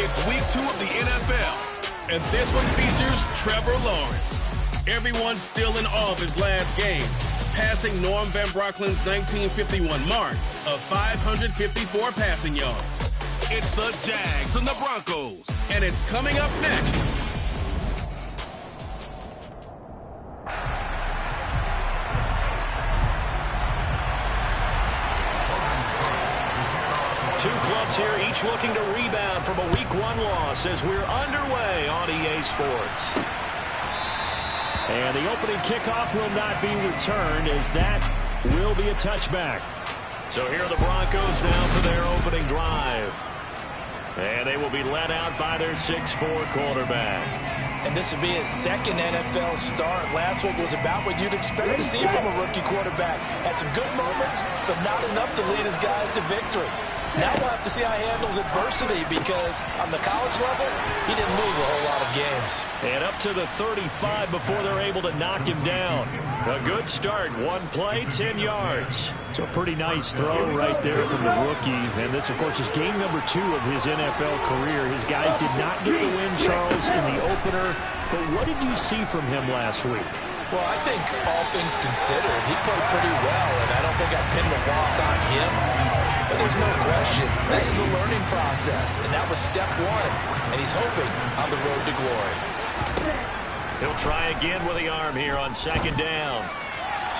It's week 2 of the NFL, and this one features Trevor Lawrence. Everyone's still in awe of his last game, passing Norm Van Brocklin's 1951 mark of 554 passing yards. It's the Jags and the Broncos, and it's coming up next. Two clubs here, each looking to rebound from a Week 1 loss as we're underway on EA Sports. And the opening kickoff will not be returned, as that will be a touchback. So here are the Broncos now for their opening drive. And they will be led out by their 6'4 quarterback. And this would be his second NFL start. Last week was about what you'd expect to see from a rookie quarterback. Had some good moments, but not enough to lead his guys to victory. Now we'll have to see how he handles adversity, because on the college level, he didn't lose a whole lot of games. And up to the 35 before they're able to knock him down. A good start. One play, 10 yards. So a pretty nice throw right there from the rookie. And this, of course, is game number 2 of his NFL career. His guys did not get the win, Charles, in the opener. But what did you see from him last week? Well, I think all things considered, he played pretty well, and I don't think I pinned the loss on him. But there's no question, this is a learning process, and that was step 1, and he's hoping on the road to glory. He'll try again with the arm here on second down.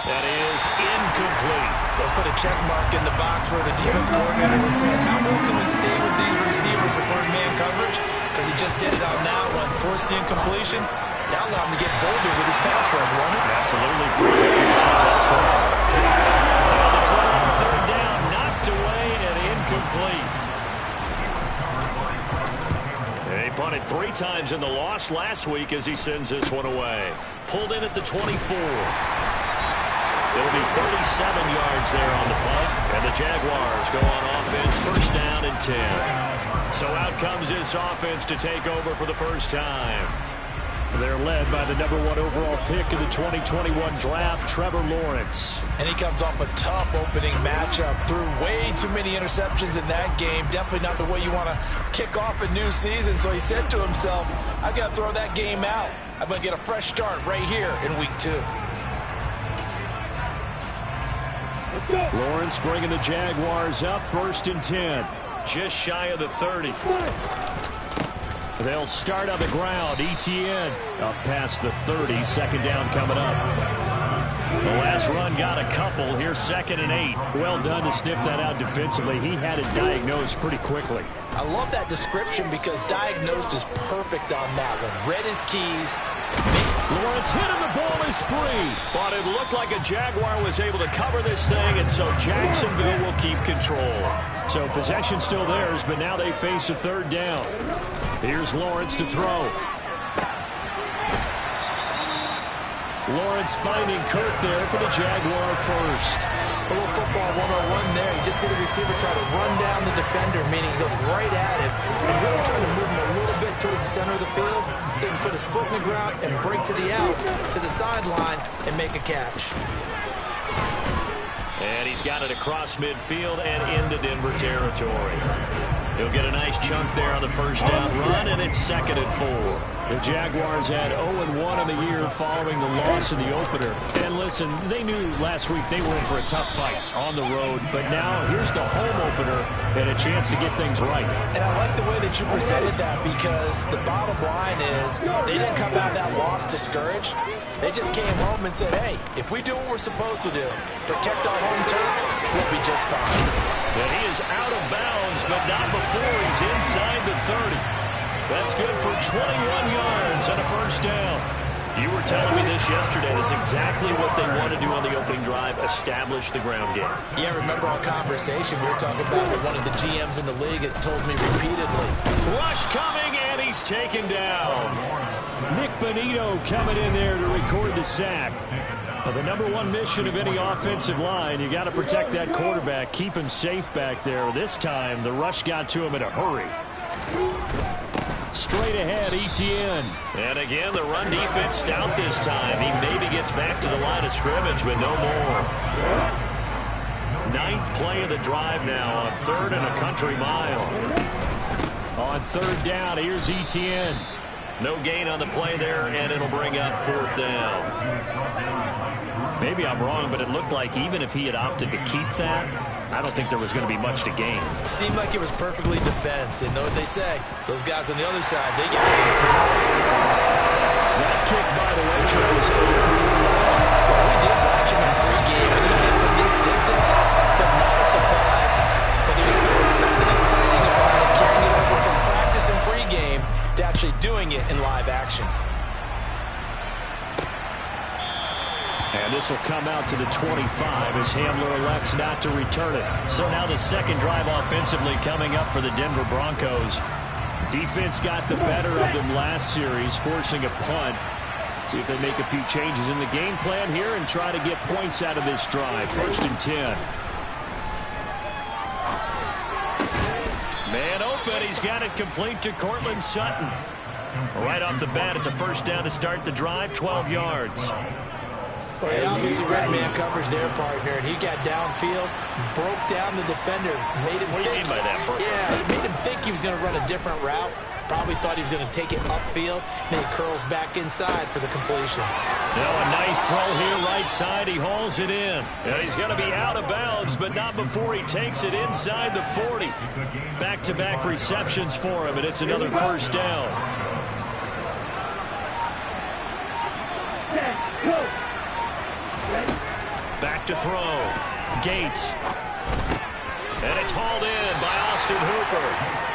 That is incomplete. They'll put a check mark in the box where the defense coordinator was saying, how well can we stay with these receivers if we're in man coverage? Because he just did it on that one, forced the incompletion. Now allow him to get bolder with his pass rush, won't it? Absolutely. Frees up the guys elsewhere. And the throw on third down, knocked away and incomplete. They punted 3 times in the loss last week as he sends this one away. Pulled in at the 24. It'll be 37 yards there on the punt, and the Jaguars go on offense, first down and 10. So out comes this offense to take over for the first time. They're led by the number 1 overall pick in the 2021 draft, Trevor Lawrence. And he comes off a tough opening matchup. Threw way too many interceptions in that game. Definitely not the way you want to kick off a new season. So he said to himself, I got to throw that game out. I'm going to get a fresh start right here in week 2. Lawrence bringing the Jaguars up, first and 10. Just shy of the 30. They'll start on the ground. Etienne up past the 30. Second down coming up. The last run got a couple. Here's second and 8. Well done to sniff that out defensively. He had it diagnosed pretty quickly. I love that description because diagnosed is perfect on that one. Read his keys. Lawrence hit him. The ball is free. But it looked like a Jaguar was able to cover this thing, and so Jacksonville will keep control. So possession still theirs, but now they face a third down. Here's Lawrence to throw. Lawrence finding Kirk there for the Jaguar first. A little football 101 there. You just see the receiver try to run down the defender, meaning he goes right at him and really trying to move him a little bit towards the center of the field so he can put his foot in the ground and break to the out, to the sideline, and make a catch. And he's got it across midfield and into Denver territory. He'll get a nice chunk there on the first down run, and it's second and 4. The Jaguars had 0-1 on the year following the loss in the opener. And listen, they knew last week they were in for a tough fight on the road. But now here's the home opener and a chance to get things right. And I like the way that you presented that, because the bottom line is they didn't come out of that loss discouraged. They just came home and said, hey, if we do what we're supposed to do, protect our home turf, we'll be just fine. And he is out of bounds, but not before he's inside the 30. That's good for 21 yards and a first down. You were telling me this yesterday. That's exactly what they want to do on the opening drive, establish the ground game. Yeah, remember our conversation. We were talking about what one of the GMs in the league has told me repeatedly. Rush coming, and he's taken down. Nick Bonito coming in there to record the sack. Well, the number 1 mission of any offensive line, you got to protect that quarterback, keep him safe back there. This time, the rush got to him in a hurry. Straight ahead, Etienne. And again, the run defense stout this time. He maybe gets back to the line of scrimmage, but no more. 9th play of the drive now on 3rd and a country mile. On on third down. Here's Etienne. No gain on the play there, and it'll bring up fourth down. Maybe I'm wrong, but it looked like even if he had opted to keep that, I don't think there was going to be much to gain. It seemed like it was perfectly defense. And know what they say? Those guys on the other side, they get paid too. That kick, by the way, was well, we did watch him in pregame, and he hit from this distance. So not a surprise, but there's still something exciting about it, carrying it over from practice and pregame to actually doing it in live action. And this will come out to the 25 as Hamler elects not to return it. So now the second drive offensively coming up for the Denver Broncos. Defense got the better of them last series, forcing a punt. See if they make a few changes in the game plan here and try to get points out of this drive. 1st and 10. Man open. He's got it complete to Cortland Sutton. Right off the bat, it's a first down to start the drive, 12 yards. Well, he obviously read man coverage there, partner, and he got downfield, broke down the defender, made him What do you mean by that, Bert? Yeah, he made him think he was going to run a different route. Probably thought he was going to take it upfield, and he curls back inside for the completion. Now a nice throw here, right side. He hauls it in. And he's going to be out of bounds, but not before he takes it inside the 40. Back-to-back receptions for him, and it's another first down. Back to throw. Gates. And it's hauled in by Austin Hooper.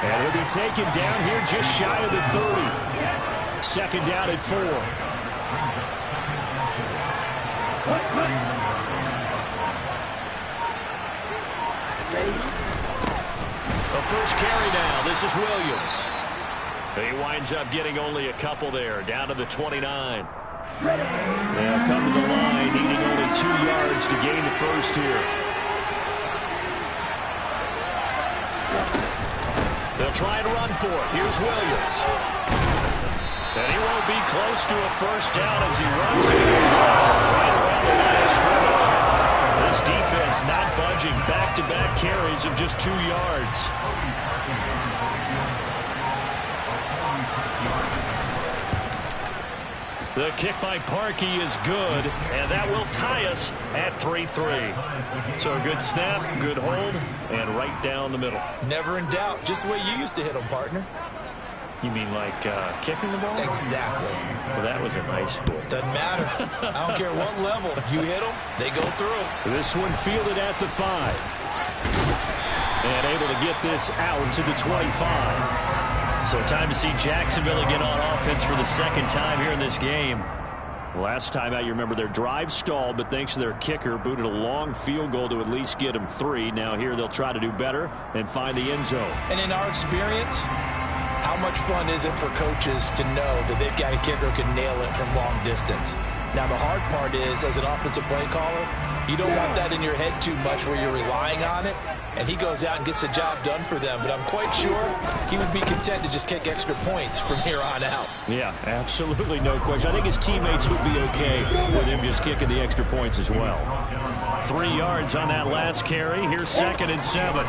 And he'll be taken down here just shy of the 30. Second down at 4. The first carry now. This is Williams. He winds up getting only a couple there, down to the 29. They'll come to the line, needing only 2 yards to gain the first here. They'll try and run for it. Here's Williams. And he won't be close to a first down as he runs it right around the line of scrimmage. This defense not budging. Back-to-back carries of just 2 yards. The kick by Parkey is good, and that will tie us at 3-3. So a good snap, good hold, and right down the middle. Never in doubt. Just the way you used to hit them, partner. You mean like kicking the ball? Exactly. Well, that was in high school. Doesn't matter. I don't care what level. You hit them, they go through. This one fielded at the 5. And able to get this out to the 25. So time to see Jacksonville again on offense for the second time here in this game. Last time out, you remember their drive stalled, but thanks to their kicker, booted a long field goal to at least get them 3. Now here they'll try to do better and find the end zone. And in our experience, how much fun is it for coaches to know that they've got a kicker who can nail it from long distance? Now the hard part is, as an offensive play caller, you don't want that in your head too much where you're relying on it. And he goes out and gets the job done for them. But I'm quite sure he would be content to just kick extra points from here on out. Yeah, absolutely no question. I think his teammates would be okay with him just kicking the extra points as well. 3 yards on that last carry. Here's 2nd and 7.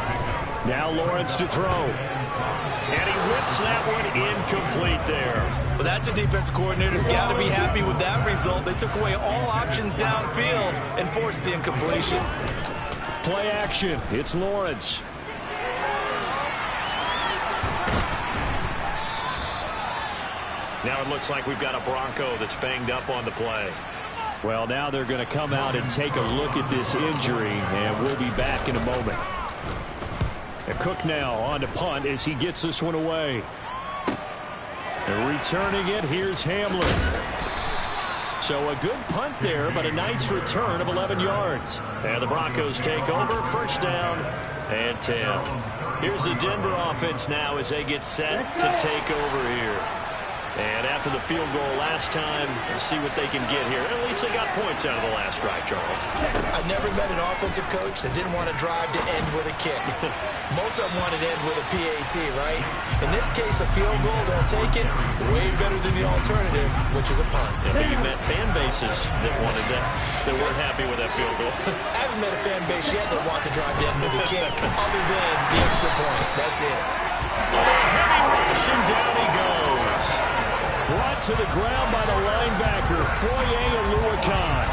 Now Lawrence to throw. And he whips that one incomplete there. Well, that's a defense coordinator's got to be happy with that result. They took away all options downfield and forced the incompletion. Play action. It's Lawrence. Now it looks like we've got a Bronco that's banged up on the play. Well, now they're going to come out and take a look at this injury, and we'll be back in a moment. And Cook now on to punt as he gets this one away. And returning it, here's Hamler. So a good punt there, but a nice return of 11 yards. And the Broncos take over, first down and 10. Here's the Denver offense now as they get set to take over here. And after the field goal last time, we'll see what they can get here. At least they got points out of the last drive, Charles. I've never met an offensive coach that didn't want to drive to end with a kick. Most of them wanted to end with a PAT, right? In this case, a field goal, they'll take it way better than the alternative, which is a punt. Yeah, but you met fan bases that wanted that, that weren't happy with that field goal. I haven't met a fan base yet that wants to drive to end with a kick other than the extra point. That's it. Heavy completion. Down he goes. Brought to the ground by the linebacker, Foye Oluwakan.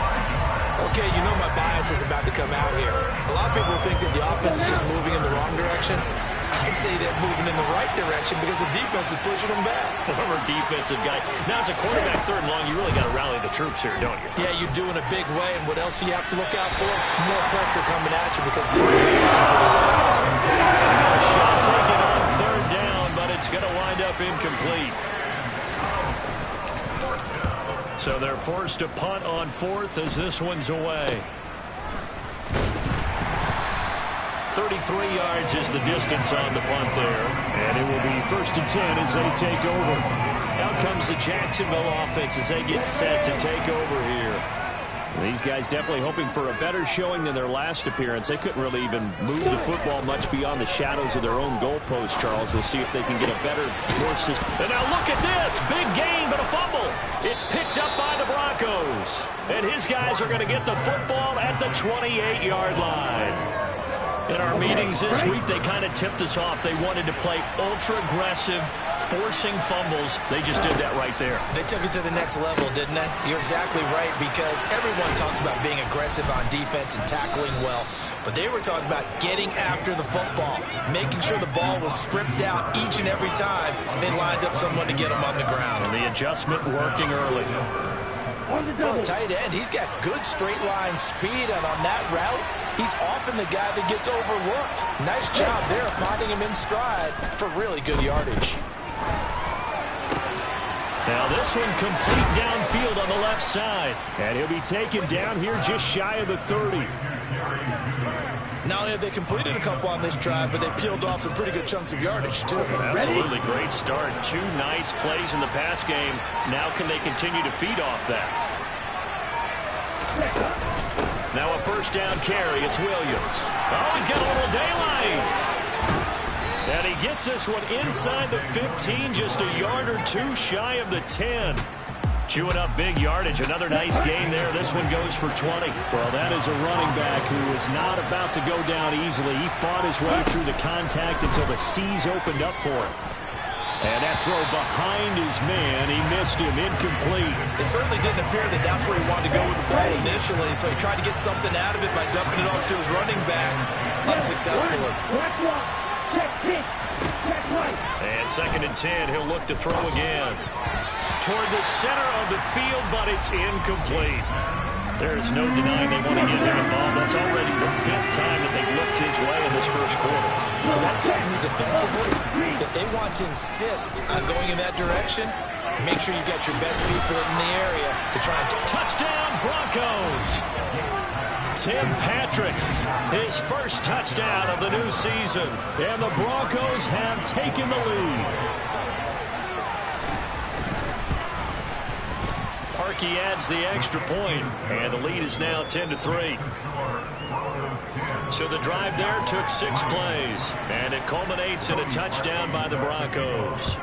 Okay, you know my bias is about to come out here. A lot of people think that the offense is just moving in the wrong direction. I'd say they're moving in the right direction because the defense is pushing them back. Former defensive guy. Now, as a quarterback, third and long, you really got to rally the troops here, don't you? Yeah, you do in a big way. And what else do you have to look out for? More pressure coming at you because it's a shot taken on third down, but it's going to wind up incomplete. So they're forced to punt on fourth as this one's away. 33 yards is the distance on the punt there. And it will be 1st and 10 as they take over. Out comes the Jacksonville offense as they get set to take over here. These guys definitely hoping for a better showing than their last appearance. They couldn't really even move the football much beyond the shadows of their own goalpost, Charles. We'll see if they can get a better, more system. And now look at this. Big gain, but a fumble. It's picked up by the Broncos. And his guys are going to get the football at the 28-yard line. In our meetings this week, they kind of tipped us off. They wanted to play ultra-aggressive, forcing fumbles. They just did that right there. They took it to the next level, didn't they? You're exactly right, because everyone talks about being aggressive on defense and tackling well. But they were talking about getting after the football, making sure the ball was stripped out each and every time they lined up someone to get them on the ground. And the adjustment working early. For a tight end, he's got good straight line speed, and on that route, he's often the guy that gets overlooked. Nice job there finding him in stride for really good yardage. Now this one complete downfield on the left side. And he'll be taken down here just shy of the 30. Not only have they completed a couple on this drive, but they peeled off some pretty good chunks of yardage, too. Absolutely great start. 2 nice plays in the pass game. Now can they continue to feed off that? Now a first down carry. It's Williams. Oh, he's got a little daylight. And he gets this one inside the 15, just a yard or 2 shy of the 10. Chewing up big yardage. Another nice gain there. This one goes for 20. Well, that is a running back who is not about to go down easily. He fought his way through the contact until the C's opened up for him. And that throw behind his man, he missed him, incomplete. It certainly didn't appear that that's where he wanted to go with the ball initially, so he tried to get something out of it by dumping it off to his running back unsuccessfully. And 2nd and 10, he'll look to throw again. Toward the center of the field, but it's incomplete. There is no denying they want to get him involved. That's already the 5th time that they've looked his way in this first quarter. So that tells me defensively that they want to insist on going in that direction. Make sure you got your best people in the area to try and touchdown Broncos. Tim Patrick, his first touchdown of the new season. And the Broncos have taken the lead. Parkey adds the extra point, and the lead is now 10-3. So the drive there took 6 plays, and it culminates in a touchdown by the Broncos.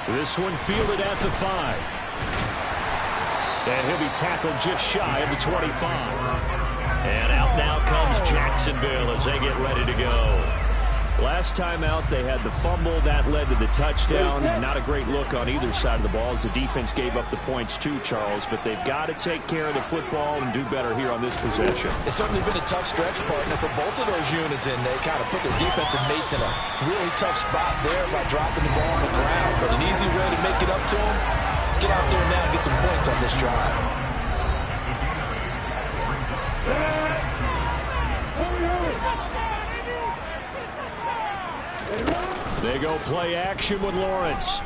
This one fielded at the 5. And he'll be tackled just shy of the 25. And out now comes Jacksonville as they get ready to go. Last time out, they had the fumble. That led to the touchdown. Not a great look on either side of the ball as the defense gave up the points too, Charles. But they've got to take care of the football and do better here on this possession. It's certainly been a tough stretch, partner, for both of those units, and they kind of put their defensive mates in a really tough spot there by dropping the ball on the ground. But an easy way to make it up to them, get out there now and get some points on this drive. They go play action with Lawrence.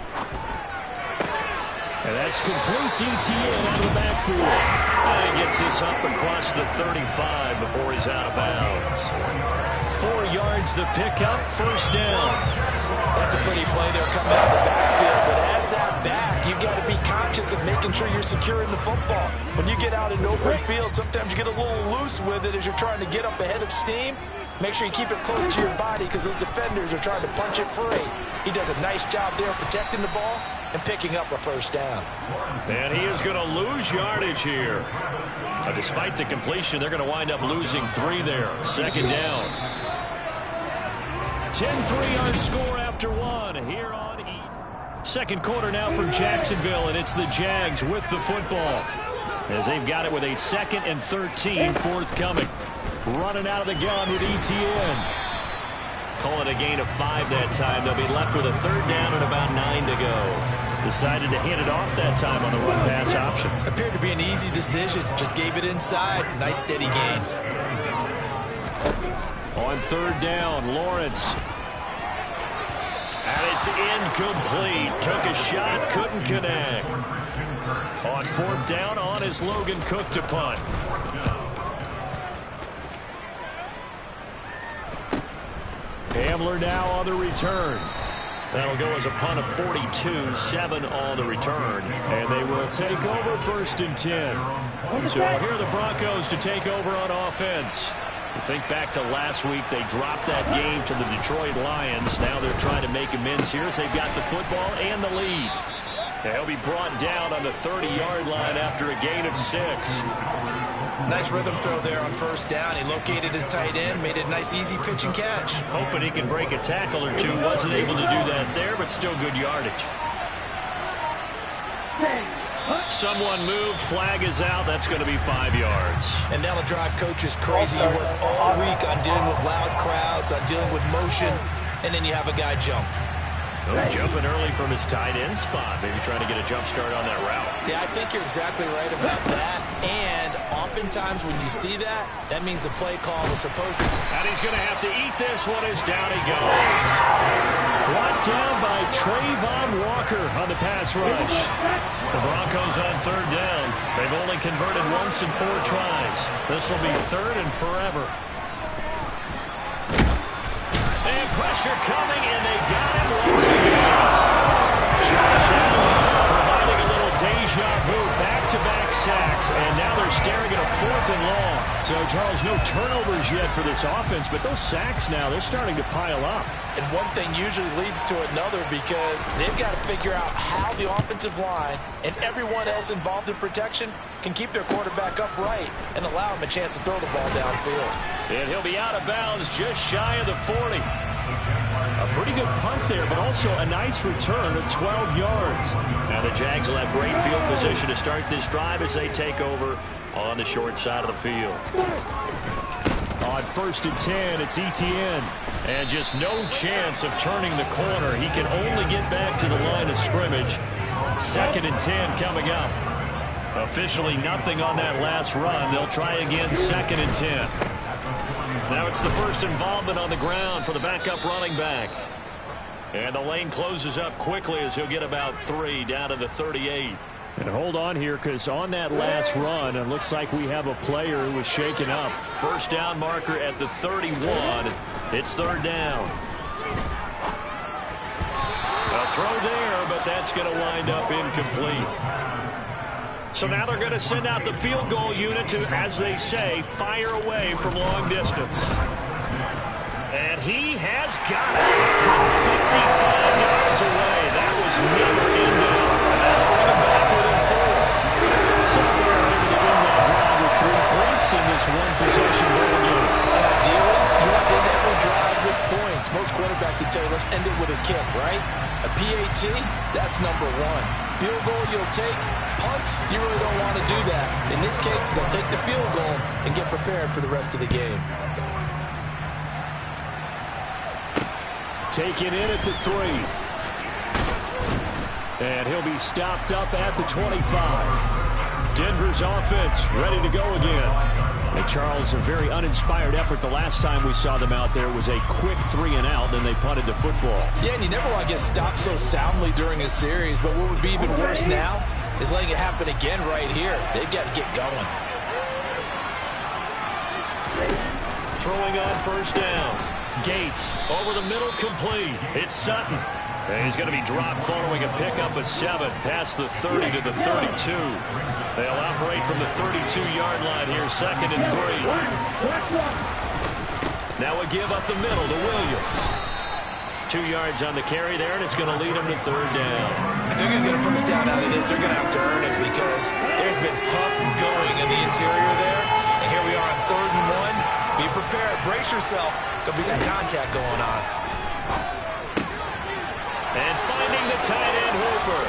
And that's complete ETN out of the backfield. And he gets this up across the 35 before he's out of bounds. 4 yards the pickup, first down. That's a pretty play there coming out of the backfield. But as that back, you've got to be conscious of making sure you're securing the football. When you get out in open field, sometimes you get a little loose with it as you're trying to get up ahead of steam. Make sure you keep it close to your body because those defenders are trying to punch it free. He does a nice job there protecting the ball and picking up a first down. And he is going to lose yardage here. Despite the completion, they're going to wind up losing 3 there. Second down. 10-3 our score after one here on E. Second quarter now for Jacksonville, and it's the Jags with the football as they've got it with a 2nd and 13 forthcoming. Running out of the gun with ETN. Call it a gain of 5 that time. They'll be left with a 3rd down and about 9 to go. Decided to hand it off that time on the run-pass option. Appeared to be an easy decision. Just gave it inside. Nice steady gain. On 3rd down, Lawrence. And it's incomplete. Took a shot, couldn't connect. On 4th down, on is Logan Cook to punt. Hamler now on the return. That'll go as a punt of 42, 7 on the return. And they will take over 1st and 10. So here are the Broncos to take over on offense. You think back to last week, they dropped that game to the Detroit Lions. Now they're trying to make amends here as they've got the football and the lead. And he'll be brought down on the 30-yard line after a gain of 6. Nice rhythm throw there on 1st down. He located his tight end, made it a nice easy pitch and catch. Hoping he can break a tackle or two. Wasn't able to do that there, but still good yardage. Someone moved. Flag is out. That's going to be 5 yards. And that'll drive coaches crazy. You work all week on dealing with loud crowds, on dealing with motion, and then you have a guy jump. Oh, jumping early from his tight end spot. Maybe trying to get a jump start on that route. Yeah, I think you're exactly right about that. And oftentimes when you see that, that means the play call was supposed to. And he's going to have to eat this one as down he goes. Brought down by Trayvon Walker on the pass rush. The Broncos on 3rd down. They've only converted once in 4 tries. This will be 3rd and forever. And pressure coming, and they got him once again. Josh Allen providing a little deja vu, back-to-back sacks, and now they're staring at a 4th and long. So, Charles, no turnovers yet for this offense, but those sacks now, they're starting to pile up. And one thing usually leads to another because they've got to figure out how the offensive line and everyone else involved in protection can keep their quarterback upright and allow him a chance to throw the ball downfield. And he'll be out of bounds just shy of the 40. A pretty good punt there, but also a nice return of 12 yards. Now the Jags will have great field position to start this drive as they take over on the short side of the field. On 1st and 10, it's ETN. And just no chance of turning the corner. He can only get back to the line of scrimmage. 2nd and 10 coming up. Officially nothing on that last run. They'll try again 2nd and 10. Now it's the first involvement on the ground for the backup running back. And the lane closes up quickly as he'll get about 3 down to the 38. And hold on here, because on that last run, it looks like we have a player who was shaken up. 1st down marker at the 31. It's 3rd down. A throw there, but that's going to wind up incomplete. So now they're going to send out the field goal unit to, as they say, fire away from long distance. And he has got it from 55 yards away. That was never in doubt. And now bring him back within 4. So they're able to win that drive with 3 points in this one-possession ball game. And ideally, you want them to ever drive with points. Most quarterbacks would tell you, let's end it with a kick, right? A PAT, that's number 1. Field goal you'll take. Punts, you really don't want to do that. In this case, they'll take the field goal and get prepared for the rest of the game. Taken in at the 3. And he'll be stopped up at the 25. Denver's offense ready to go again. And Charles, a very uninspired effort. The last time we saw them out there was a quick 3 and out, and they punted the football. Yeah, and you never want to get stopped so soundly during a series, but what would be even worse now is letting it happen again right here. They've got to get going. Throwing on 1st down. Gates over the middle, complete. It's Sutton. And he's going to be dropped following a pickup of 7 past the 30 to the 32. They'll operate from the 32-yard line here, 2nd and 3. Now a give up the middle to Williams. 2 yards on the carry there, and it's going to lead them to 3rd down. If they're going to get a 1st down out of this, they're going to have to earn it because there's been tough going in the interior there. And here we are on 3rd and 1. Be prepared. Brace yourself. There'll be some contact going on. And finding the tight end Hooper.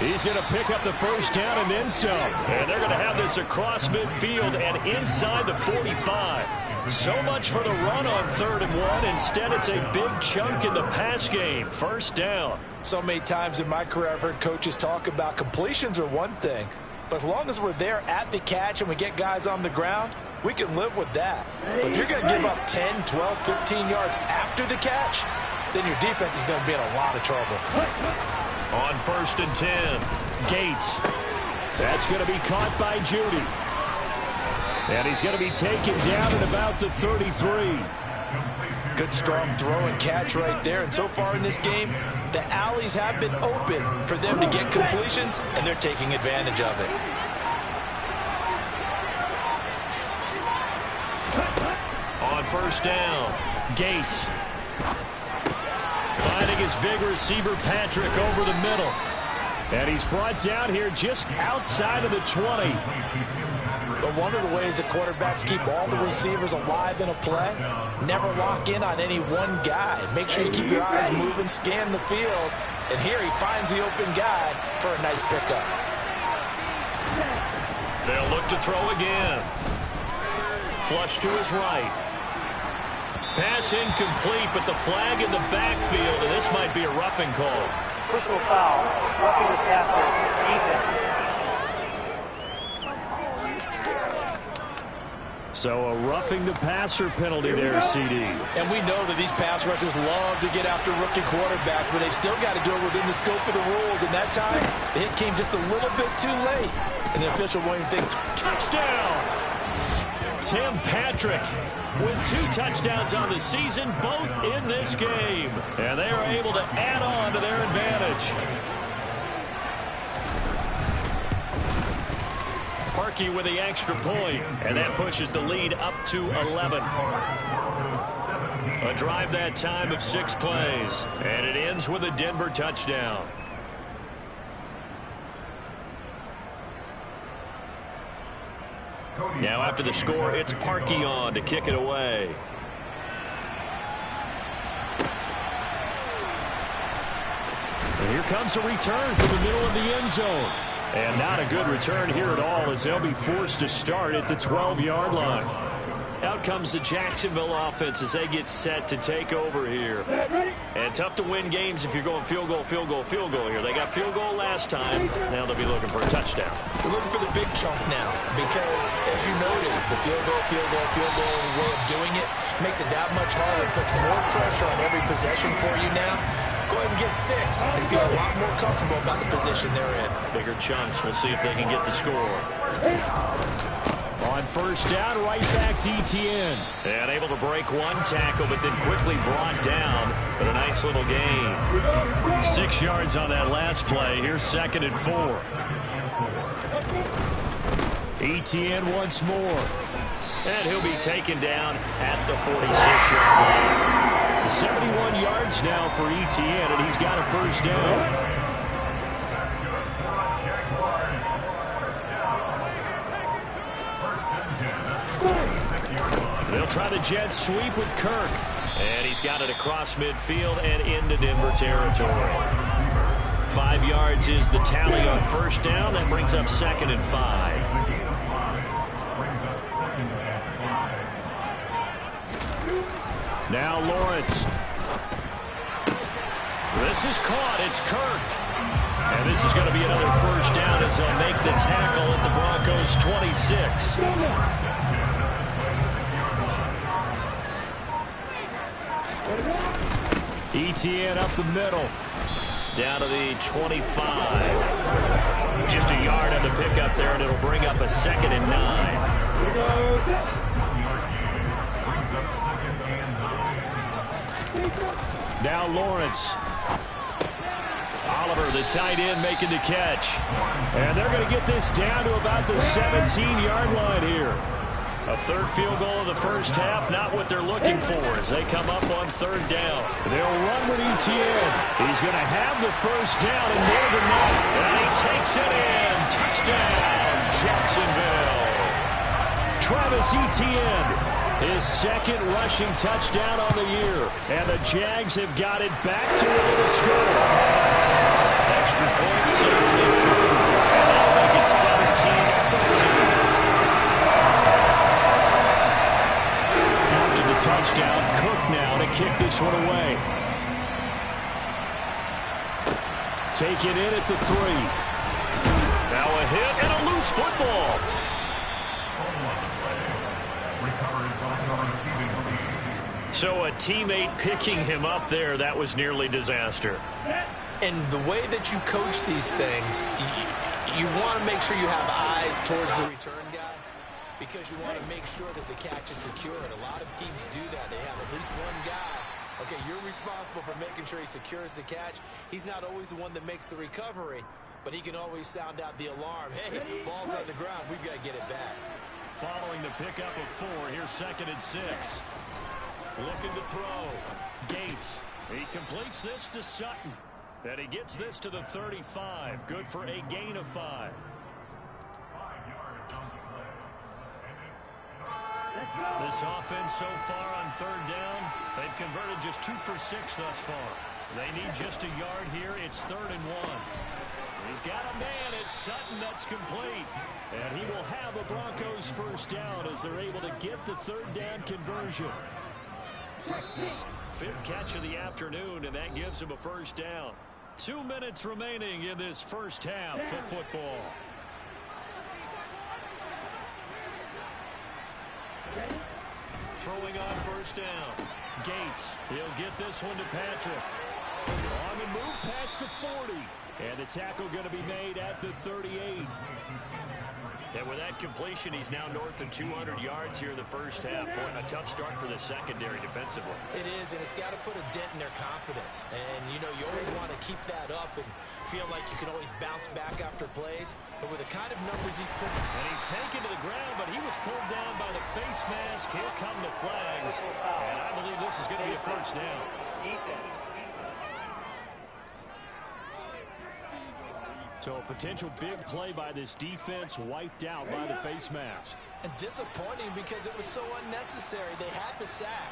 He's going to pick up the first down and then some. And they're going to have this across midfield and inside the 45. So much for the run on 3rd and 1. Instead, it's a big chunk in the pass game. First down. So many times in my career I've heard coaches talk about completions are one thing. But as long as we're there at the catch and we get guys on the ground, we can live with that. But if you're going to give up 10, 12, 13 yards after the catch, then your defense is going to be in a lot of trouble. On 1st and 10, Gates. That's going to be caught by Judy. And he's going to be taken down at about the 33. Good strong throw and catch right there. And so far in this game, the alleys have been open for them to get completions, and they're taking advantage of it. On 1st down, Gates. Finding his big receiver, Patrick, over the middle. And he's brought down here just outside of the 20. But one of the ways the quarterbacks keep all the receivers alive in a play, never lock in on any one guy. Make sure you keep your eyes moving, scan the field. And here he finds the open guy for a nice pickup. They'll look to throw again. Flush to his right. Pass incomplete, but the flag in the backfield, and this might be a roughing call. Personal foul, roughing the passer, defense. So a roughing the passer penalty there, CD. And we know that these pass rushers love to get after rookie quarterbacks, but they've still got to do it within the scope of the rules. And that time, the hit came just a little bit too late. And the official won't even think, touchdown! Tim Patrick with 2 touchdowns on the season, both in this game. And they are able to add on to their advantage. Parkey with the extra point, and that pushes the lead up to 11. A drive that time of 6 plays, and it ends with a Denver touchdown. Now after the score, it's Parkey on to kick it away. And here comes a return from the middle of the end zone. And not a good return here at all, as they'll be forced to start at the 12-yard line. Out comes the Jacksonville offense as they get set to take over here. And tough to win games if you're going field goal, field goal, field goal here. They got field goal last time. Now they'll be looking for a touchdown. We're looking for the big chunk now because, as you noted, the field goal way of doing it makes it that much harder. Puts more pressure on every possession for you now. Go ahead and get 6 and feel a lot more comfortable about the position they're in. Bigger chunks. We'll see if they can get the score. On 1st down, right back to Etienne. And able to break 1 tackle, but then quickly brought down. But a nice little gain. 6 yards on that last play. Here's 2nd and 4. Etienne once more. And he'll be taken down at the 46-yard line. 71 yards now for Etienne, and he's got a 1st down. They'll try the jet sweep with Kirk. And he's got it across midfield and into Denver territory. 5 yards is the tally on 1st down. That brings up 2nd and 5. Now Lawrence. This is caught. It's Kirk. And this is going to be another 1st down as they'll make the tackle at the Broncos' 26. Etienne up the middle. Down to the 25. Just a yard on the pickup there, and it'll bring up a 2nd and 9. Now Lawrence. Oliver, the tight end, making the catch. And they're going to get this down to about the 17-yard line here. A 3rd field goal of the 1st half, not what they're looking for as they come up on 3rd down. They'll run with Etienne. He's going to have the 1st down and more than that. And he takes it in. Touchdown, Jacksonville. Travis Etienne, his 2nd rushing touchdown on the year. receiver. And the Jags have got it back to within a score. Extra point safely through. And that'll make it 17-13. After the touchdown, Cook now to kick this one away. Take it in at the 3. Now a hit and a loose football. So a teammate picking him up there, that was nearly disaster. And the way that you coach these things, you want to make sure you have eyes towards the return guy because you want to make sure that the catch is secured. A lot of teams do that. They have at least one guy. Okay, you're responsible for making sure he secures the catch. He's not always the one that makes the recovery, but he can always sound out the alarm. Hey, ball's on the ground. We've got to get it back. Following the pickup of 4, here's 2nd and 6. Looking to throw. Gates. He completes this to Sutton. And he gets this to the 35. Good for a gain of 5. This offense so far on 3rd down, they've converted just 2 for 6 thus far. They need just a yard here. It's 3rd and 1. He's got a man. It's Sutton that's complete. And he will have a Broncos first down as they're able to get the 3rd down conversion. 5th catch of the afternoon, and that gives him a first down. 2 minutes remaining in this first half of football. Throwing on first down. Gates. He'll get this one to Patrick. On the move past the 40. And the tackle going to be made at the 38. And with that completion, he's now north of 200 yards here in the first half. Boy, a tough start for the secondary defensively. It is, and it's got to put a dent in their confidence. And, you know, you always want to keep that up and feel like you can always bounce back after plays. But with the kind of numbers he's put... And he's taken to the ground, but he was pulled down by the face mask. Here come the flags. And I believe this is going to be a first down. So a potential big play by this defense wiped out by the face mask. And disappointing because it was so unnecessary. They had the sack.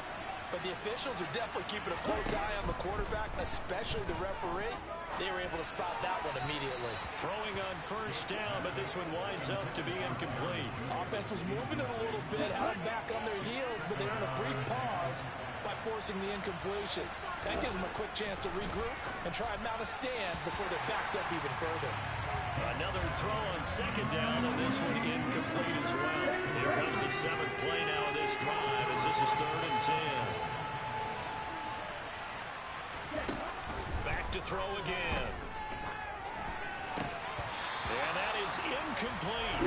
But the officials are definitely keeping a close eye on the quarterback, especially the referee. They were able to spot that one immediately. Throwing on first down, but this one winds up to be incomplete. Offense was moving it a little bit, had them back on their heels, but they earned a brief pause by forcing the incompletion. That gives them a quick chance to regroup and try and mount a stand before they're backed up even further. Another throw on 2nd down, and this one incomplete as well. Here comes the 7th play now of this drive as this is 3rd and 10. Back to throw again. And that is incomplete.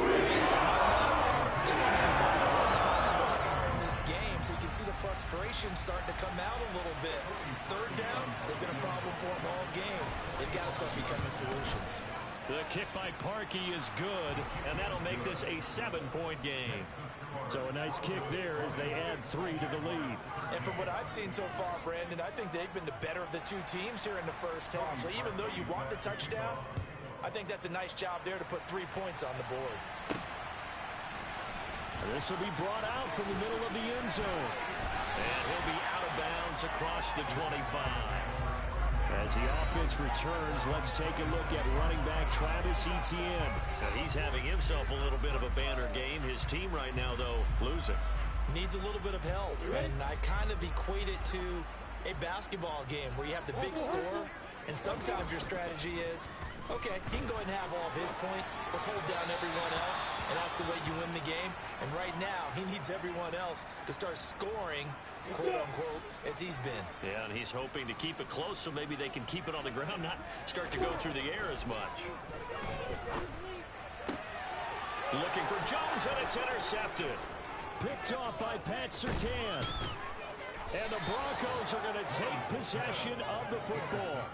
So you can see the frustration starting to come out a little bit. 3rd downs, they've been a problem for them all game. They've got to start becoming solutions. The kick by Parkey is good, and that'll make this a 7-point game. So a nice kick there as they add 3 to the lead. And from what I've seen so far, Brandon, I think they've been the better of the 2 teams here in the first half. So even though you want the touchdown, I think that's a nice job there to put 3 points on the board. This will be brought out from the middle of the end zone. And he'll be out of bounds across the 25. As the offense returns, let's take a look at running back Travis Etienne. Now, he's having himself a little bit of a banner game. His team right now, though, losing. Needs a little bit of help. And I kind of equate it to a basketball game where you have the big score. And sometimes your strategy is, okay, he can go ahead and have all of his points. Let's hold down everyone else, and that's the way you win the game. And right now, he needs everyone else to start scoring, quote-unquote, as he's been. Yeah, and he's hoping to keep it close so maybe they can keep it on the ground, not start to go through the air as much. Looking for Jones, and it's intercepted. Picked off by Pat Surtain. And the Broncos are going to take possession of the football.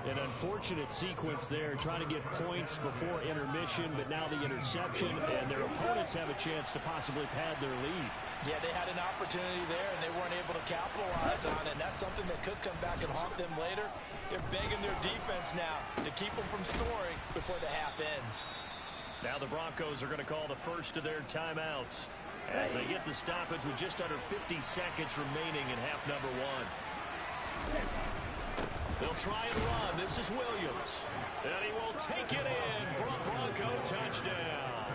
An unfortunate sequence there, trying to get points before intermission, but now the interception, and their opponents have a chance to possibly pad their lead. Yeah, they had an opportunity there, and they weren't able to capitalize on it, and that's something that could come back and haunt them later. They're begging their defense now to keep them from scoring before the half ends. Now the Broncos are going to call the first of their timeouts as they get the stoppage with just under 50 seconds remaining in half number 1. try and run. This is Williams. And he will take it in for a Bronco touchdown.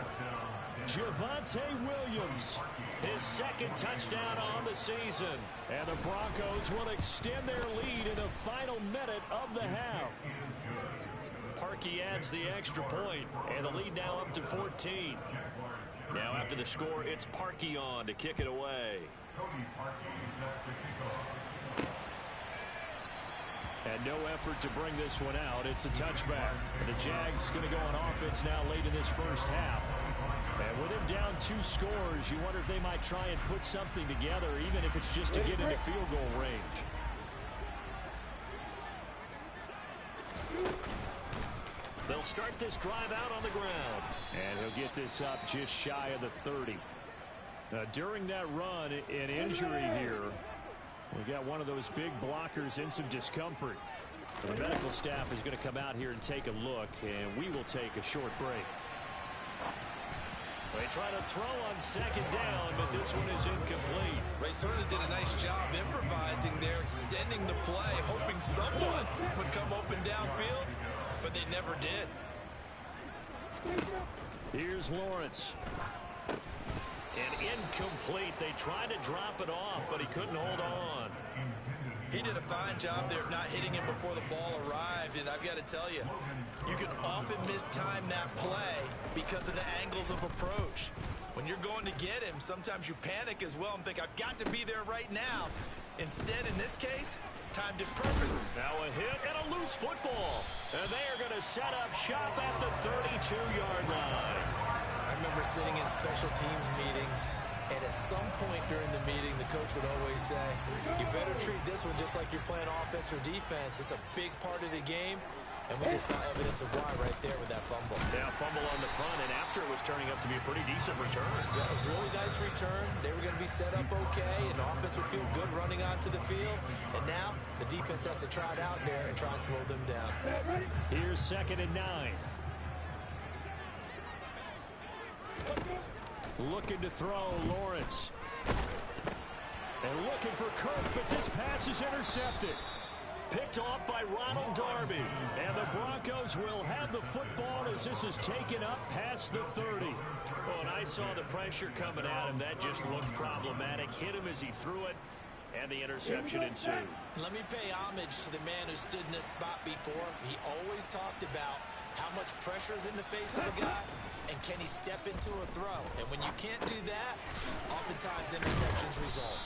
Javonte Williams, his second touchdown on the season. And the Broncos will extend their lead in the final minute of the half. Parkey adds the extra point, and the lead now up to 14. Now after the score, it's Parkey on to kick it away. And no effort to bring this one out. It's a touchback. And the Jags going to go on offense now late in this first half. And with him down 2 scores, you wonder if they might try and put something together, even if it's just to get into field goal range. They'll start this drive out on the ground. And he'll get this up just shy of the 30. Now, during that run, an injury here. We got one of those big blockers in some discomfort. So the medical staff is going to come out here and take a look, and we will take a short break. They try to throw on second down, but this one is incomplete. Ray sort of did a nice job improvising there, extending the play, hoping someone would come open downfield, but they never did. Here's Lawrence. And incomplete. They tried to drop it off, but he couldn't hold on. He did a fine job there of not hitting him before the ball arrived, and I've got to tell you, you can often mistime that play because of the angles of approach. When you're going to get him, sometimes you panic as well and think, I've got to be there right now. Instead, in this case, timed it perfectly. Now a hit and a loose football. And they are going to set up shop at the 32-yard line. I remember sitting in special teams meetings, and at some point during the meeting, the coach would always say, you better treat this one just like you're playing offense or defense. It's a big part of the game, and we just saw evidence of why right there with that fumble. Yeah, fumble on the front, and after it was turning up to be a pretty decent return. Yeah, a really nice return. They were going to be set up okay, and the offense would feel good running onto the field. And now the defense has to try it out there and try and slow them down. Here's 2nd and 9. Looking to throw, Lawrence. And looking for Kirk, but this pass is intercepted. Picked off by Ronald Darby. And the Broncos will have the football as this is taken up past the 30. Oh, and I saw the pressure coming at him. That just looked problematic. Hit him as he threw it, and the interception ensued. Let me pay homage to the man who stood in this spot before. He always talked about how much pressure is in the face of a guy, and can he step into a throw? And when you can't do that, oftentimes interceptions result.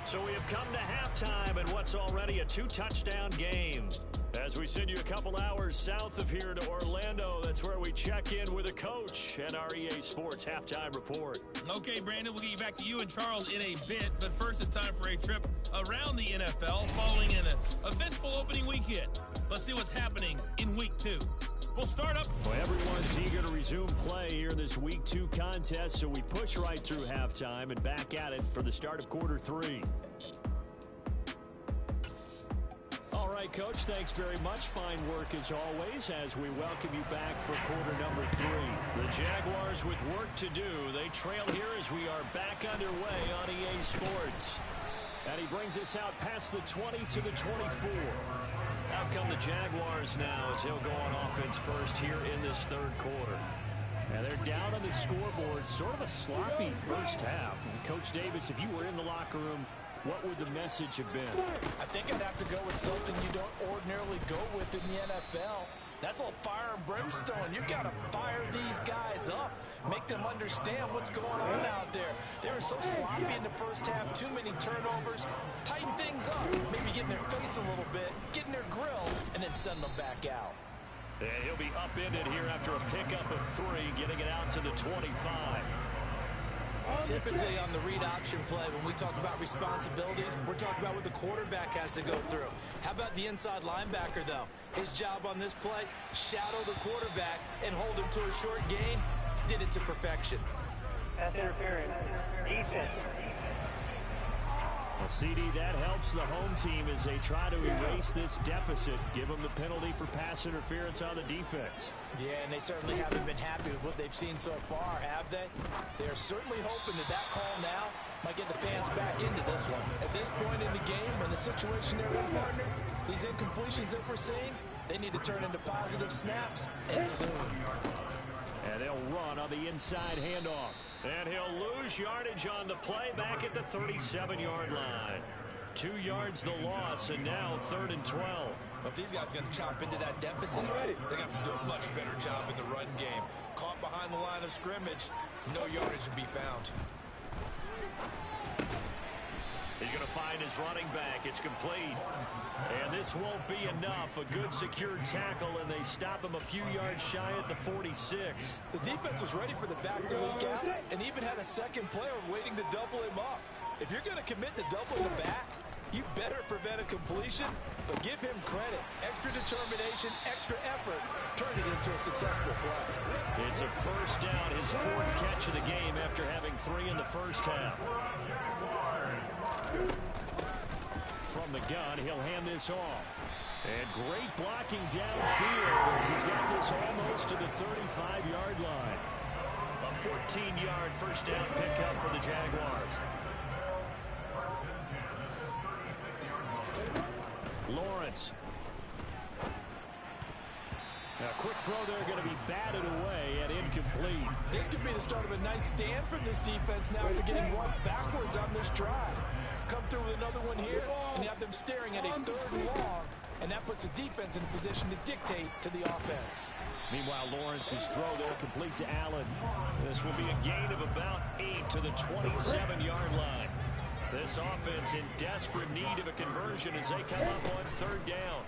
So we have come to halftime in what's already a 2-touchdown game. As we send you a couple hours south of here to Orlando, that's where we check in with a coach and our EA Sports Halftime Report. Okay, Brandon, we'll get you back to you and Charles in a bit, but first it's time for a trip around the NFL following an eventful opening weekend. Let's see what's happening in Week 2. We'll start up. Well, everyone's eager to resume play here in this Week 2 contest, so we push right through halftime and back at it for the start of quarter 3. All right, Coach, thanks very much. Fine work as always as we welcome you back for quarter number 3. The Jaguars with work to do. They trail here as we are back underway on EA Sports. And he brings us out past the 20 to the 24. Out come the Jaguars now as he'll go on offense first here in this third quarter. And they're down on the scoreboard. Sort of a sloppy first half. And Coach Davis, if you were in the locker room, what would the message have been? I think I'd have to go with something you don't ordinarily go with in the NFL. That's a little fire and brimstone. You've got to fire these guys up. Make them understand what's going on out there. They were so sloppy in the first half. Too many turnovers. Tighten things up. Maybe get in their face a little bit. Get in their grill. And then send them back out. And he'll be upended here after a pickup of 3. Getting it out to the 25. Typically on the read option play, when we talk about responsibilities, we're talking about what the quarterback has to go through. How about the inside linebacker, though? His job on this play, shadow the quarterback and hold him to a short gain. Did it to perfection. Pass interference. Defense. Well, CD, that helps the home team as they try to erase this deficit, give them the penalty for pass interference on the defense. Yeah, and they certainly haven't been happy with what they've seen so far, have they? They're certainly hoping that that call now might get the fans back into this one. At this point in the game and the situation they're in, partner, these incompletions that we're seeing, they need to turn into positive snaps, and soon. And they'll run on the inside handoff. And he'll lose yardage on the play back at the 37-yard line. 2 yards the loss, and now 3rd and 12. But these guys are going to chop into that deficit. They got to do a much better job in the run game. Caught behind the line of scrimmage, no yardage to be found. He's going to find his running back. It's complete. And this won't be enough. A good secure tackle, and they stop him a few yards shy at the 46. The defense was ready for the back to leak out and even had a second player waiting to double him up. If you're going to commit to doubling the back, you better prevent a completion, but give him credit. Extra determination, extra effort, turn it into a successful play. It's a first down, his 4th catch of the game after having 3 in the first half. From the gun, he'll hand this off. And great blocking downfield as he's got this almost to the 35-yard line. A 14-yard first down pickup for the Jaguars. Lawrence. A quick throw there going to be batted away and incomplete. This could be the start of a nice stand from this defense now after getting run backwards on this drive. Come through with another one here, and you have them staring at a 3rd and long, and that puts the defense in a position to dictate to the offense. Meanwhile, Lawrence's throw there complete to Allen. This will be a gain of about 8 to the 27-yard line. This offense in desperate need of a conversion as they come up on 3rd down.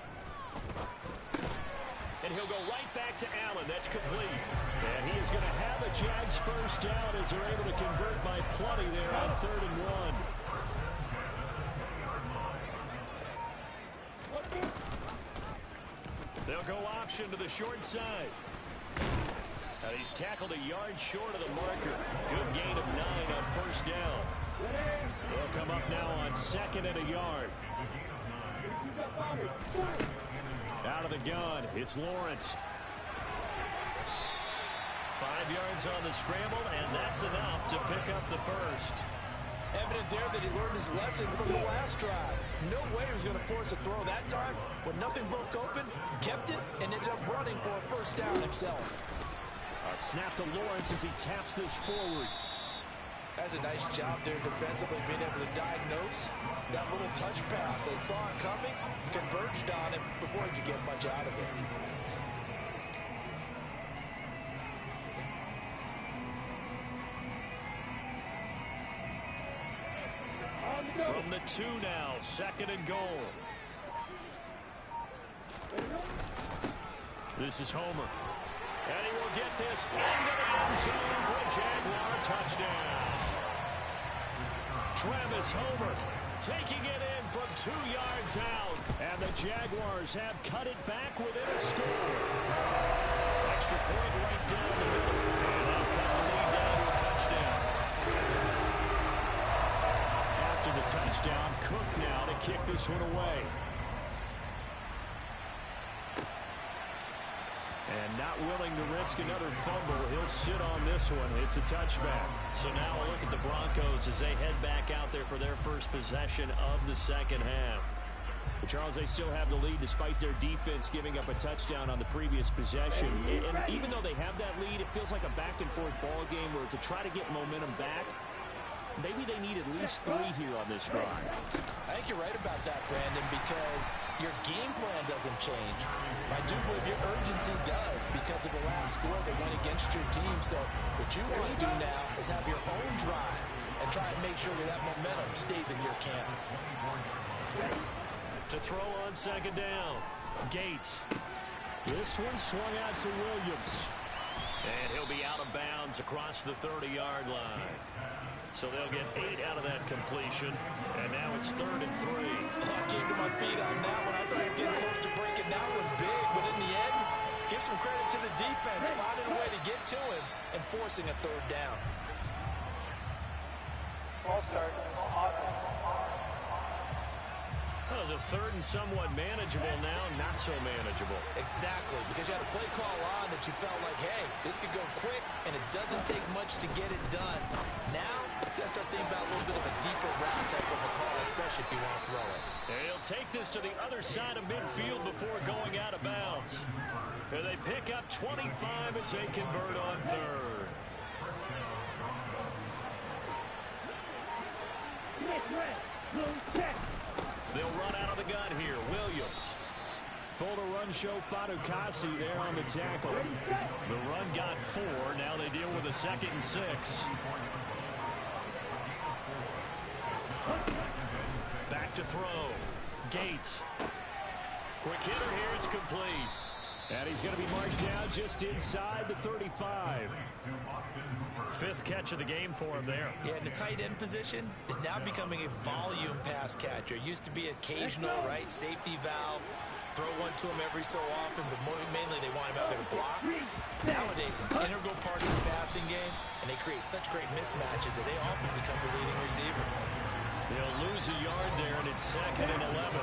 And he'll go right back to Allen. That's complete. And he is going to have a Jags first down as they're able to convert by plenty there on 3rd and 1. They'll go option to the short side. Now he's tackled a yard short of the marker. Good gain of 9 on first down. They'll come up now on 2nd and a yard. Out of the gun, it's Lawrence. 5 yards on the scramble, and that's enough to pick up the first. Evident there that he learned his lesson from the last drive. No way he was going to force a throw that time. When nothing broke open, kept it, and ended up running for a first down himself. A snap to Lawrence as he taps this forward. That's a nice job there defensively, being able to diagnose that little touch pass. They saw it coming, converged on it before he could get much out of it. From the 2 now, 2nd and goal. This is Homer. And he will get this into the end zone for a Jaguar touchdown. Travis Homer taking it in from 2 yards out. And the Jaguars have cut it back within a score. Extra point right down the middle. And they'll cut the lead down to a touchdown. After the touchdown, Cook now to kick this one away. And not willing to risk another fumble, he'll sit on this one. It's a touchback. So now a look at the Broncos as they head back out there for their first possession of the second half. But Charles, they still have the lead despite their defense giving up a touchdown on the previous possession. And even though they have that lead, it feels like a back-and-forth ball game where to try to get momentum back, maybe they need at least 3 here on this drive. I think you're right about that, Brandon, because your game plan doesn't change. I do believe your urgency does because of the last score that went against your team. So what you want to do now is have your own drive and try and make sure that momentum stays in your camp. To throw on 2nd down, Gates. This one swung out to Williams. And he'll be out of bounds across the 30-yard line. So they'll get 8 out of that completion. And now it's 3rd and 3. I came to my feet on that one. I thought he was getting close to breaking that one big. But in the end, give some credit to the defense, finding a way to get to him and forcing a 3rd down. Ball start. third and somewhat manageable now, not so manageable. Exactly, because you had a play call on that you felt like, hey, this could go quick, and it doesn't take much to get it done. Now, you got to start thinking about a little bit of a deeper route type of a call, especially if you want to throw it. And he'll take this to the other side of midfield before going out of bounds. And they pick up 25 as they convert on third. They'll run out of the gun here. Williams. Full to run show Fadukasi there on the tackle. The run got 4. Now they deal with a 2nd and 6. Back to throw. Gates. Quick hitter here. It's complete. And he's going to be marked down just inside the 35. 5th catch of the game for him there. Yeah, and the tight end position is now becoming a volume pass catcher. It used to be occasional, right, safety valve. Throw one to him every so often, but mainly they want him out there to block. Nowadays, an integral part of the passing game, and they create such great mismatches that they often become the leading receiver. They'll lose a yard there, and it's 2nd and 11.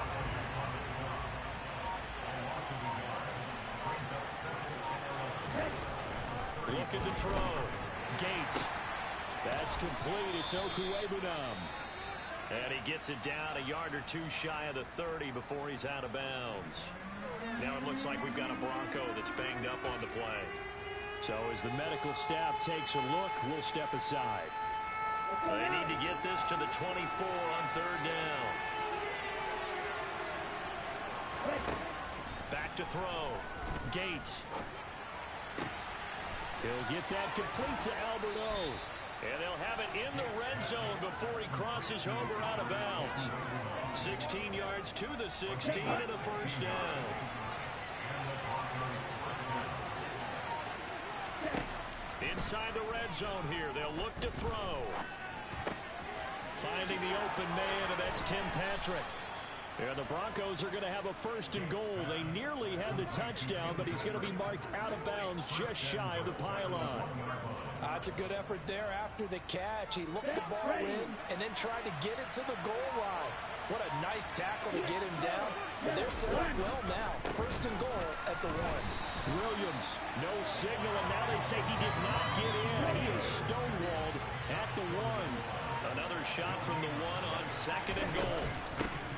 Looking to throw. Gates. That's complete. It's Okuwebunam. And he gets it down a yard or 2 shy of the 30 before he's out of bounds. Now it looks like we've got a Bronco that's banged up on the play. So as the medical staff takes a look, we'll step aside. They need to get this to the 24 on 3rd down. Back to throw. Gates. He'll get that complete to Alberto. And they'll have it in the red zone before he crosses over out of bounds. 16 yards to the 16 and a 1st down. Inside the red zone here, they'll look to throw. Finding the open man, and that's Tim Patrick. And the Broncos are going to have a 1st and goal. They nearly had the touchdown, but he's going to be marked out of bounds just shy of the pylon. That's a good effort there after the catch. He looked the ball in and then tried to get it to the goal line. What a nice tackle to get him down. They're set up well now. 1st and goal at the 1. Williams, no signal, and now they say he did not get in. He is stonewalled at the 1. Another shot from the 1 on 2nd and goal.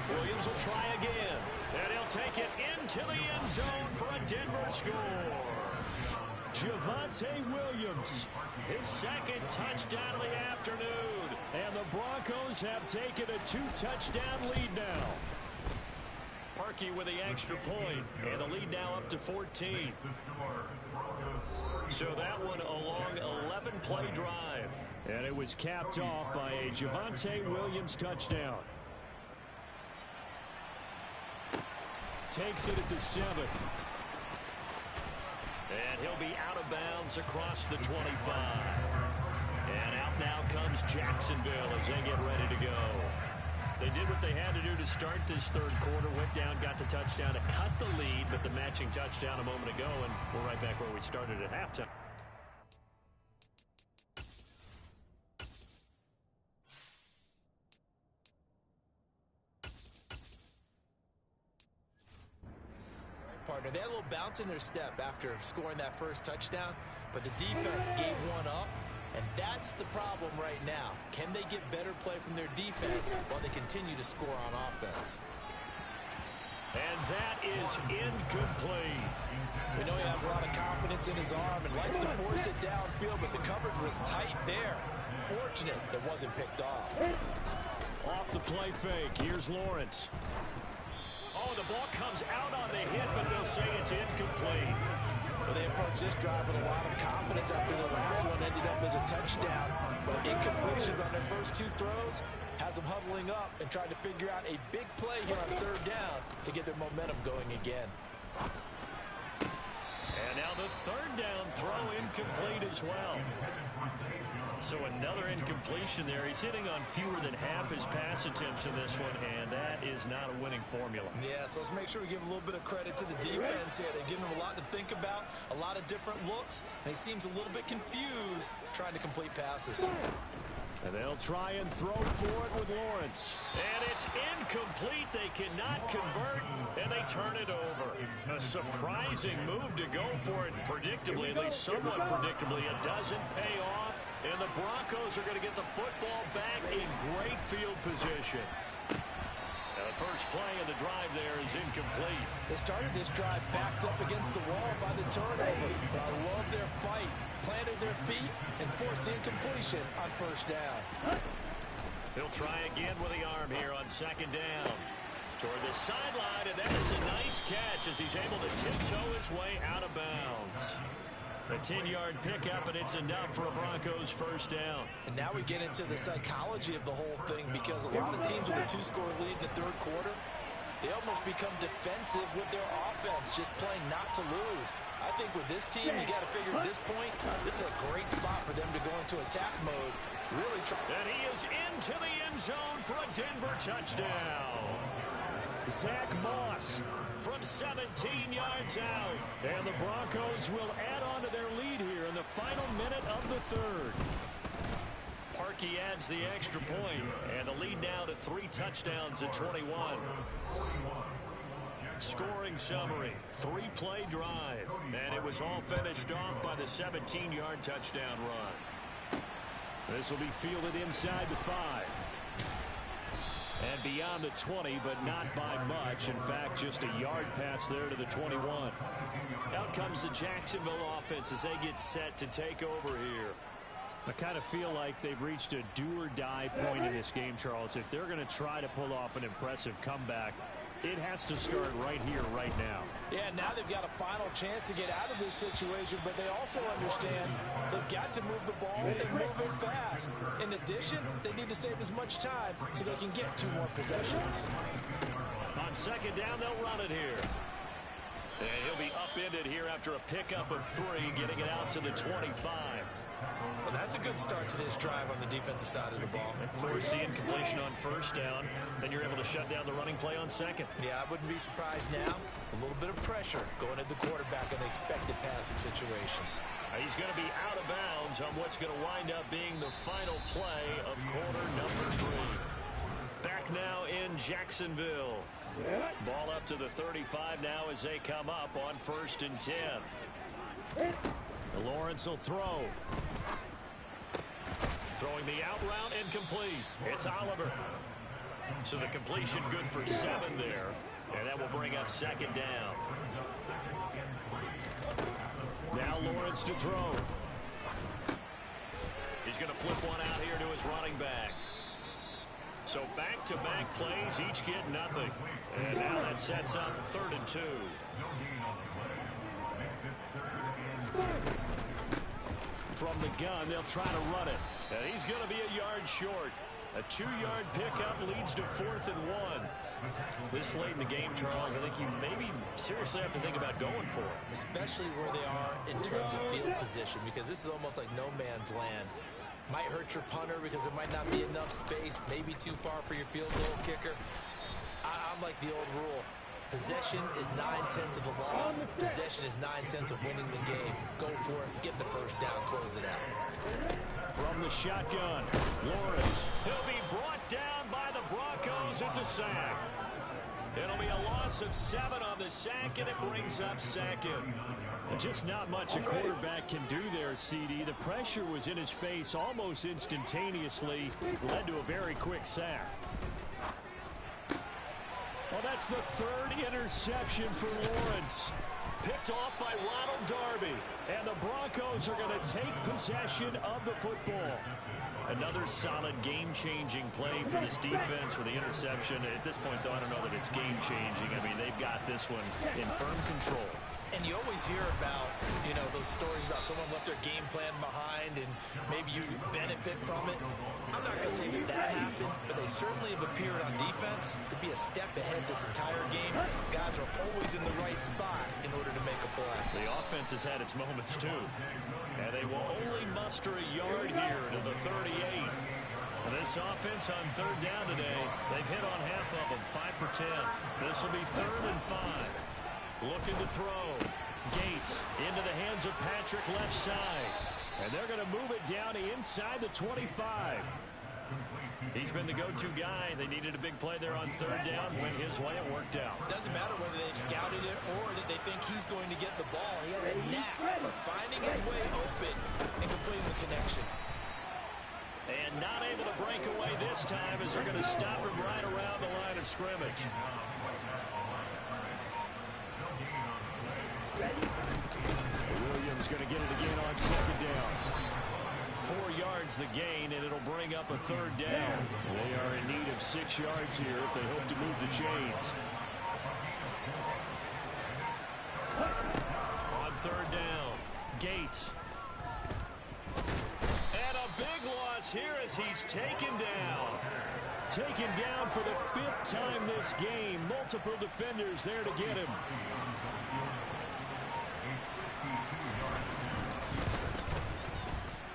Williams will try again, and he'll take it into the end zone for a Denver score. Javonte Williams, his 2nd touchdown of the afternoon, and the Broncos have taken a 2-touchdown lead now. Parkey with the extra point, and the lead now up to 14. So that one a long 11-play drive, and it was capped off by a Javonte Williams touchdown. Takes it at the 7. And he'll be out of bounds across the 25. And out now comes Jacksonville as they get ready to go. They did what they had to do to start this 3rd quarter. Went down, got the touchdown to cut the lead, but the matching touchdown a moment ago, and we're right back where we started at halftime. Partner, they had a little bounce in their step after scoring that 1st touchdown, but the defense gave one up, and that's the problem right now. Can they get better play from their defense while they continue to score on offense? And that is incomplete. We know he has a lot of confidence in his arm and likes to force it downfield, but the coverage was tight there. Fortunate it wasn't picked off. Off the play fake, here's Lawrence. Oh, the ball comes out on the hit, but they'll say it's incomplete. Well, they approached this drive with a lot of confidence after the last one ended up as a touchdown. But incompletions on their first 2 throws has them huddling up and trying to figure out a big play here on 3rd down to get their momentum going again. And now the 3rd down throw incomplete as well. So another incompletion there. He's hitting on fewer than half his pass attempts in this one, and that is not a winning formula. Yeah, so let's make sure we give a little bit of credit to the defense here. They've given him a lot to think about, a lot of different looks, and he seems a little bit confused trying to complete passes. And they'll try and throw for it with Lawrence. And it's incomplete. They cannot convert, and they turn it over. A surprising move to go for it. Predictably, at least somewhat predictably, it doesn't pay off. And the Broncos are going to get the football back in great field position. Now, the first play of the drive there is incomplete. They started this drive backed up against the wall by the turnover. But I love their fight. Planted their feet and forced incompletion on first down. He'll try again with the arm here on second down. Toward the sideline, and that is a nice catch as he's able to tiptoe his way out of bounds. A 10-yard pickup, and it's enough for a Broncos first down. And now we get into the psychology of the whole thing, because a lot of teams with a 2-score lead in the third quarter, they almost become defensive with their offense, just playing not to lose. I think with this team, you got to figure at this point, this is a great spot for them to go into attack mode. Really try. And he is into the end zone for a Denver touchdown. Zach Moss from 17 yards out. And the Broncos will add on to their lead here in the final minute of the third. Parkey adds the extra point, and the lead now to 3 touchdowns at 21. Scoring summary, 3-play drive, and it was all finished off by the 17-yard touchdown run. This will be fielded inside the 5. And beyond the 20, but not by much. In fact, just a yard pass there to the 21. Out comes the Jacksonville offense as they get set to take over here. I kind of feel like they've reached a do-or-die point in this game, Charles. If they're going to try to pull off an impressive comeback, it has to start right here, right now. Yeah, now they've got a final chance to get out of this situation, but they also understand they've got to move the ball and move it fast. In addition, they need to save as much time so they can get 2 more possessions. On second down, they'll run it here. And he'll be upended here after a pickup of 3, getting it out to the 25. Well, that's a good start to this drive on the defensive side of the ball. And force the incompletion on first down. Then you're able to shut down the running play on second. Yeah, I wouldn't be surprised now. A little bit of pressure going at the quarterback in the expected passing situation. He's going to be out of bounds on what's going to wind up being the final play of quarter number 3. Back now in Jacksonville. Ball up to the 35 now as they come up on 1st and 10. Lawrence will throw. Throwing the out route, incomplete. It's Oliver. So the completion good for 7 there. And that will bring up second down. Now Lawrence to throw. He's going to flip one out here to his running back. So back-to-back plays, each get nothing. And now that sets up 3rd and 2. From the gun, they'll try to run it. And he's going to be a yard short. A 2-yard pickup leads to 4th and 1. This late in the game, Charles, I think you maybe seriously have to think about going for it. Especially where they are in terms of field position, because this is almost like no man's land. Might hurt your punter because there might not be enough space, maybe too far for your field goal kicker. I'm like the old rule. Possession is 9/10 of the law. Possession is 9/10 of winning the game. Go for it, get the first down, close it out. From the shotgun, Lawrence. He'll be brought down by the Broncos. It's a sack. It'll be a loss of 7 on the sack, and it brings up 2nd. Just not much a quarterback can do there, CD. The pressure was in his face almost instantaneously. Led to a very quick sack. Well, that's the 3rd interception for Lawrence. Picked off by Ronald Darby. And the Broncos are going to take possession of the football. Another solid game-changing play for this defense for the interception. At this point, though, I don't know that it's game-changing. I mean, they've got this one in firm control. And you always hear about, you know, those stories about someone left their game plan behind and maybe you benefit from it. I'm not going to say that that happened, but they certainly have appeared on defense to be a step ahead this entire game. Guys are always in the right spot in order to make a play. The offense has had its moments, too. And they will only muster a yard here to the 38. And this offense on 3rd down today, they've hit on half of them, 5 for 10. This will be 3rd and 5. Looking to throw. Gates into the hands of Patrick left side. And they're going to move it down to inside the 25. He's been the go-to guy. They needed a big play there on third down. Went his way. It worked out. Doesn't matter whether they scouted it or that they think he's going to get the ball. He has a knack for finding his way open and completing the connection. And not able to break away this time as they're going to stop him right around the line of scrimmage. Williams going to get it again on second down. 4 yards the gain, and it'll bring up a third down. They are in need of 6 yards here if they hope to move the chains. On third down, Gates. And a big loss here as he's taken down. Taken down for the 5th time this game. Multiple defenders there to get him.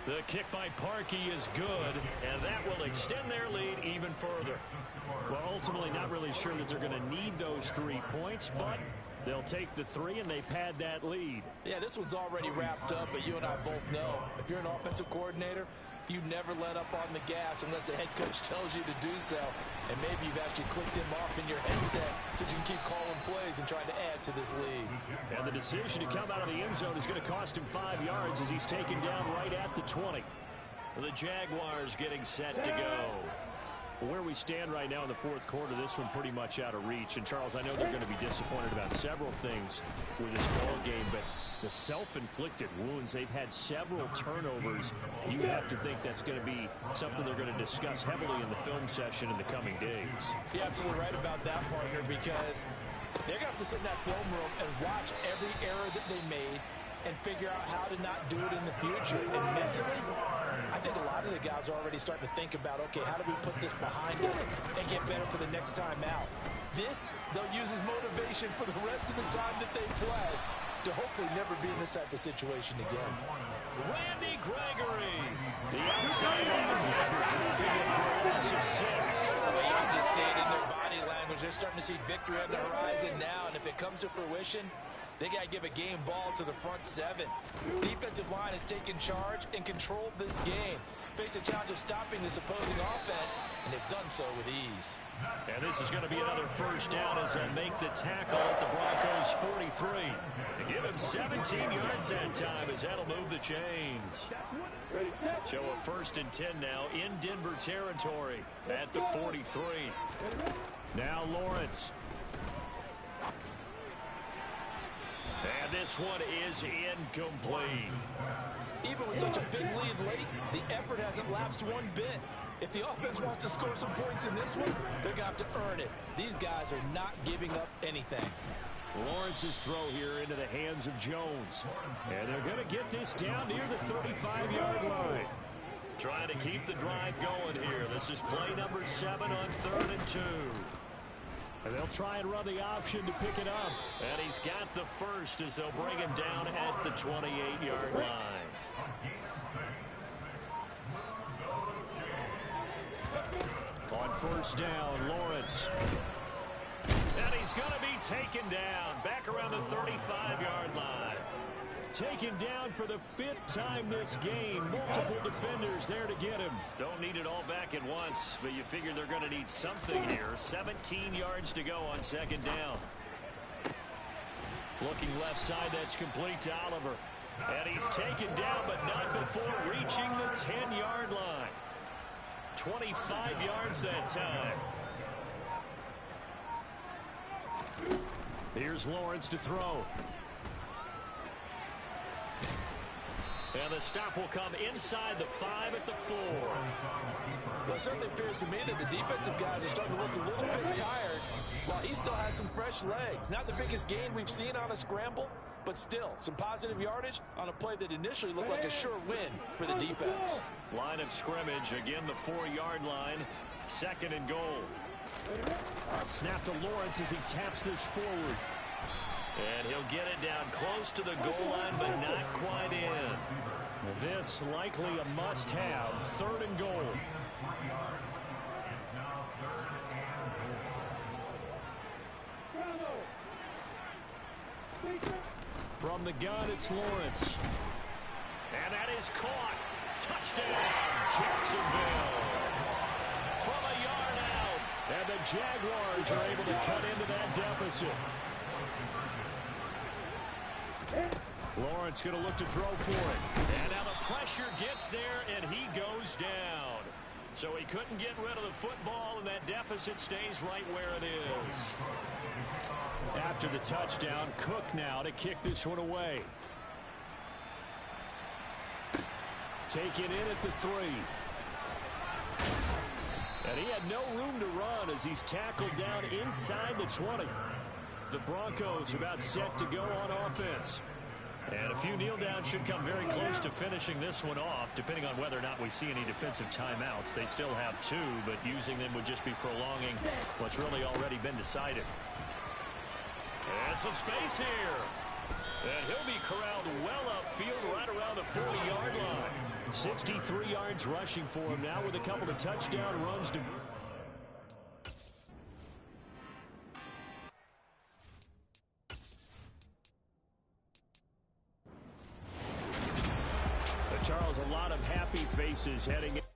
The kick by Parkey is good, and that will extend their lead even further. Well, ultimately not really sure that they're going to need those 3 points, but they'll take the 3 and they pad that lead. Yeah, this one's already wrapped up, but you and I both know if you're an offensive coordinator, you never let up on the gas unless the head coach tells you to do so. And maybe you've actually clicked him off in your headset so you can keep calling plays and trying to add to this lead. And the decision to come out of the end zone is going to cost him 5 yards as he's taken down right at the 20. The Jaguars getting set to go. Where we stand right now in the 4th quarter, this one pretty much out of reach. And, Charles, I know they're going to be disappointed about several things with this ball game, but the self-inflicted wounds, they've had several turnovers. You have to think that's going to be something they're going to discuss heavily in the film session in the coming days. You're absolutely right about that, partner, because they're going to have to sit in that film room and watch every error that they made and figure out how to not do it in the future. And mentally, I think a lot of the guys are already starting to think about, okay, how do we put this behind us and get better for the next time out? This, they'll use as motivation for the rest of the time that they play to hopefully never be in this type of situation again. Randy Gregory, the outside linebacker, dropping in for a loss of 6. You can just see it in their body language. They're starting to see victory on the horizon now, and if it comes to fruition, they got to give a game ball to the front 7. Defensive line has taken charge and controlled this game. Face a challenge of stopping this opposing offense, and they've done so with ease. And this is going to be another first down as they'll make the tackle at the Broncos' 43. To give him 17 yards that time as that'll move the chains. So a 1st and 10 now in Denver territory at the 43. Now Lawrence. And this one is incomplete. Even with such a big lead late, the effort hasn't lapsed one bit. If the offense wants to score some points in this one, they're going to have to earn it. These guys are not giving up anything. Lawrence's throw here into the hands of Jones. And they're going to get this down near the 35-yard line. Trying to keep the drive going here. This is play number 7 on 3rd and 2. And they'll try and run the option to pick it up. And he's got the first as they'll bring him down at the 28-yard line. On 1st down, Lawrence. And he's going to be taken down back around the 35-yard line. Taken down for the 5th time this game. Multiple defenders there to get him. Don't need it all back at once, but you figure they're going to need something here. 17 yards to go on 2nd down. Looking left side, that's complete to Oliver. And he's taken down, but not before reaching the 10-yard line. 25 yards that time. Here's Lawrence to throw. And the stop will come inside the 5 at the 4. Well, it certainly appears to me that the defensive guys are starting to look a little bit tired while he still has some fresh legs. Not the biggest gain we've seen on a scramble, but still some positive yardage on a play that initially looked like a sure win for the defense. Line of scrimmage, again the 4-yard line, 2nd and goal. A snap to Lawrence as he taps this forward. And he'll get it down close to the goal line, but not quite in. This likely a must-have, 3rd and goal. From the gun, it's Lawrence. And that is caught. Touchdown, Jacksonville. Jaguars are able to cut into that deficit. Lawrence going to look to throw for it. And now the pressure gets there, and he goes down. So he couldn't get rid of the football, and that deficit stays right where it is. After the touchdown, Cook now to kick this one away. Taken in at the 3. And he had no room to run as he's tackled down inside the 20. The Broncos about set to go on offense. And a few kneel downs should come very close to finishing this one off, depending on whether or not we see any defensive timeouts. They still have 2, but using them would just be prolonging what's really already been decided. And some space here. And he'll be corralled well upfield right around the 40-yard line. 63 yards rushing for him now with a couple of touchdown runs to... Charles, a lot of happy faces heading in.